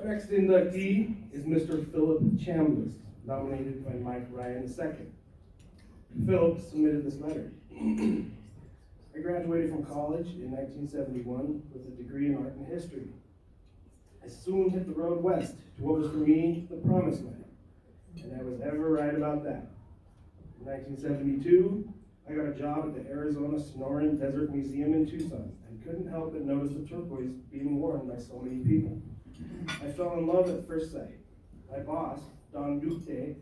Our next inductee is Mr. Philip Chambliss, nominated by Mike Ryan II. Philip submitted this letter. I graduated from college in 1971 with a degree in art and history. I soon hit the road west to what was for me the promised land, and I was ever right about that. In 1972, I got a job at the Arizona Sonoran Desert Museum in Tucson and couldn't help but notice the turquoise being worn by so many people. I fell in love at first sight. My boss, Don Duque,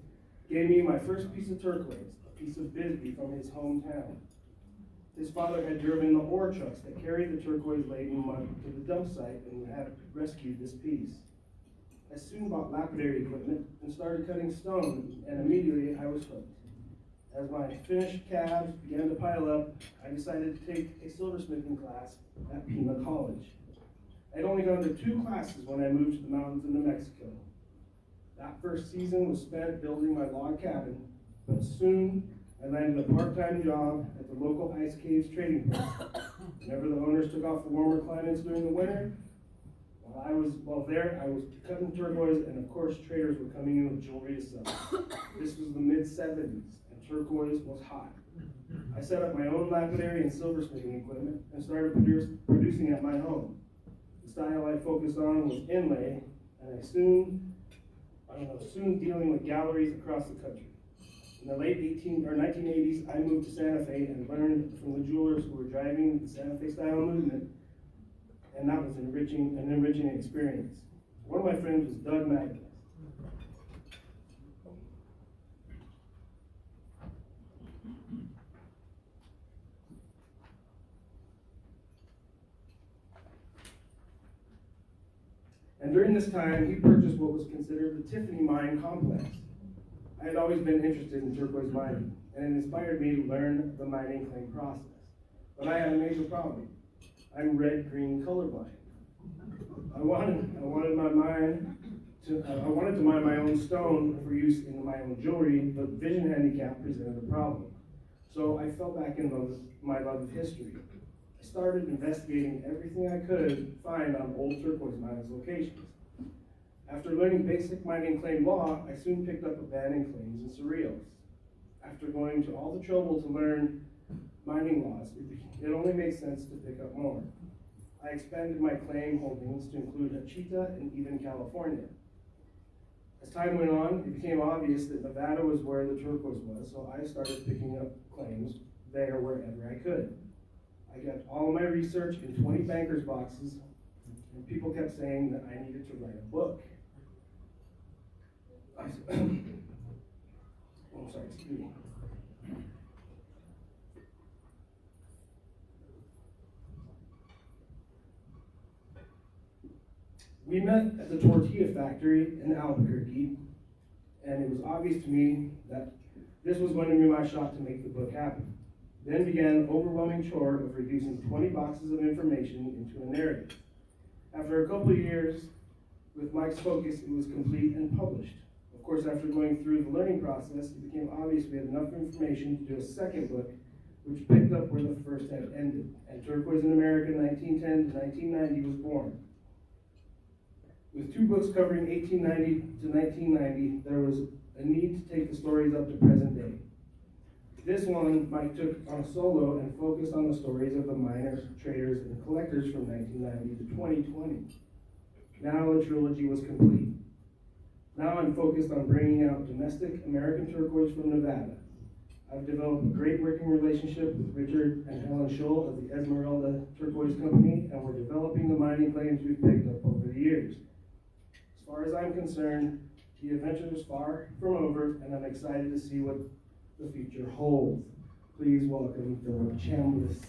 gave me my first piece of turquoise, a piece of Bisbee from his hometown. His father had driven the ore trucks that carried the turquoise-laden mud to the dump site and had rescued this piece. I soon bought lapidary equipment and started cutting stone, and immediately I was hooked. As my finished calves began to pile up, I decided to take a silversmithing class at Pima College. I'd only gone to 2 classes when I moved to the mountains of New Mexico. That first season was spent building my log cabin, but soon I landed a part-time job at the local ice caves trading post. Whenever the owners took off for warmer climates during the winter, while I was cutting turquoise, and of course traders were coming in with jewelry to sell. This was the mid-70s, and turquoise was hot. I set up my own lapidary and silversmithing equipment and started producing at my home. The style I focused on was inlay, and I soon dealing with galleries across the country. In the late 1980s, I moved to Santa Fe and learned from the jewelers who were driving the Santa Fe style movement, and that was an enriching experience. One of my friends was Doug Magnus. And during this time, he purchased what was considered the Tiffany Mine Complex. I had always been interested in turquoise mining, and it inspired me to learn the mining claim process. But I had a major problem. I'm red-green colorblind. I wanted to mine my own stone for use in my own jewelry, but vision handicap presented a problem. So I fell back in love with my love of history. I started investigating everything I could find on old turquoise miners' locations. After learning basic mining claim law, I soon picked up a ban in claims and surreals. After going to all the trouble to learn mining laws, it only made sense to pick up more. I expanded my claim holdings to include Hachita and even California. As time went on, it became obvious that Nevada was where the turquoise was, so I started picking up claims there wherever I could. I got all of my research in 20 banker's boxes, and people kept saying that I needed to write a book. Excuse me. We met at the tortilla factory in Albuquerque, and it was obvious to me that this was going to be my shot to make the book happen. Then began the overwhelming chore of reducing 20 boxes of information into a narrative. After a couple of years, with Mike's focus, it was complete and published. Of course, after going through the learning process, it became obvious we had enough information to do a second book, which picked up where the first had ended, and Turquoise in America 1910 to 1990 was born. With 2 books covering 1890 to 1990, there was a need to take the stories up to present day. This one Mike took on a solo and focused on the stories of the miners, traders, and collectors from 1990 to 2020. Now the trilogy was complete. Now I'm focused on bringing out domestic American turquoise from Nevada. I've developed a great working relationship with Richard and Helen Schull of the Esmeralda Turquoise Company, and we're developing the mining claims we've picked up over the years. As far as I'm concerned, the adventure is far from over, and I'm excited to see what the future holds. Please welcome Philip Chambliss.